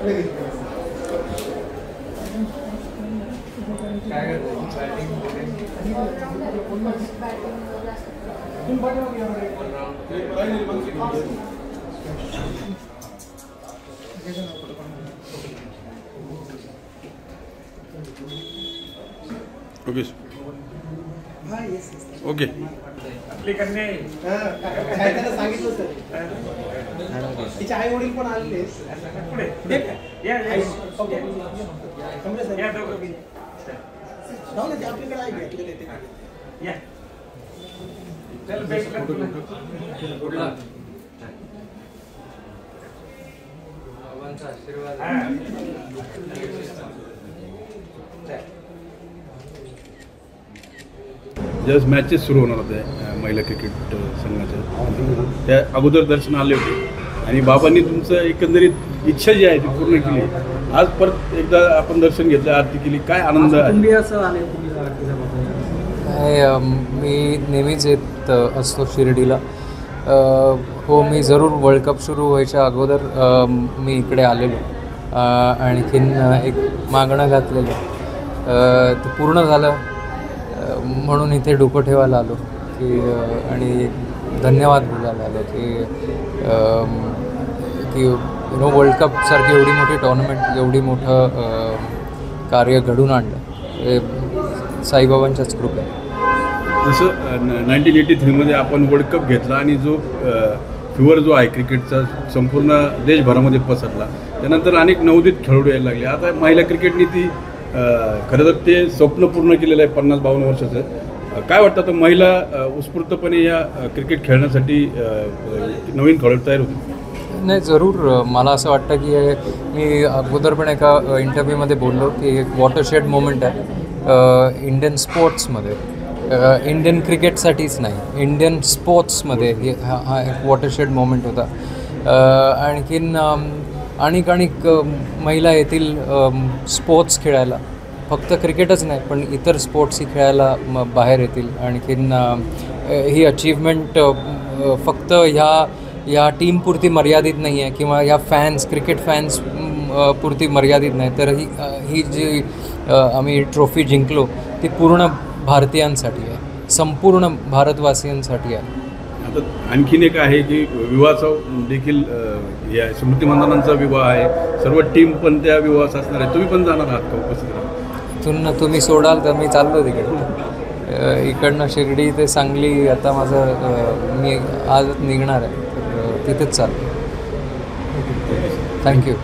Okay okay सांगितलं sir तिचे आई वडील पण आलेले आपल्याकडे आहे ज्यावेळेस मॅचेस सुरू होणार होते महिला क्रिकेट संघाच्या त्या अगोदर दर्शन आले होते आणि बाबांनी तुमचं एकंदरीत इच्छा जी आहे ती पूर्ण केली. आज परत एकदा आपण दर्शन घेतलं, आरती केली, काय आनंद आहे? मी नेहमीच येत असतो शिर्डीला. हो, मी जरूर वर्ल्ड कप सुरू व्हायच्या अगोदर मी इकडे आलेलो. आणखीन एक मागणं घातलेलं ते पूर्ण झालं म्हणून इथे डोकं ठेवायला आलो की आणि धन्यवाद बोलायला आलो की वर्ल्ड कपसारखी एवढी मोठी टुर्नामेंट, एवढी मोठं कार्य घडून आणलं हे साईबाबांच्याच कृपा. जसं 1983मध्ये आपण वर्ल्ड कप घेतला आणि जो फिवर जो आहे क्रिकेटचा संपूर्ण देशभरामध्ये पसरला, त्यानंतर अनेक नवोदित खेळाडू यायला लागले. आता महिला क्रिकेटने ती खरं तर ते स्वप्न पूर्ण केलेलं आहे 50-52 वर्षाचं. काय वाटतं आता महिला उत्स्फूर्तपणे या क्रिकेट खेळण्यासाठी नवीन खेळाडू तयार होते? नाही, जरूर. मला असं वाटतं की मी अगोदर पण एका इंटरव्ह्यूमध्ये बोललो की एक वॉटरशेड मोमेंट आहे इंडियन स्पोर्ट्समध्ये. इंडियन क्रिकेटसाठीच नाही, इंडियन स्पोर्ट्समध्ये हा एक वॉटरशेड मोमेंट होता. आणखीन अनेक महिला येतील स्पोर्ट्स खेळायला, फक्त क्रिकेटच नाही पण इतर स्पोर्ट्सही खेळायला बाहेर येतील. आणखीन ही अचीवमेंट फक्त ह्या टीमपुरती मर्यादित नाही आहे किंवा ह्या क्रिकेट फॅन्स पुरती मर्यादित नाही, तर ही जी आम्ही ट्रॉफी जिंकलो ती पूर्ण भारतीयांसाठी आहे, संपूर्ण भारतवासियांसाठी आहे. आता आणखीन एक आहे की विवाहाचा देखील या स्मृती मंदानांचा विवाह आहे, सर्व टीम पण त्या विवाहास असणार आहे. तुम्ही पण जाणार आहात का उपस्थित? इथून तुम्ही सोडाल तर मी चाललो तिकडे. इकडनं शिर्डी ते सांगली आता माझं मी आज निघणार आहे, तर तिथेच चाललो. थँक्यू.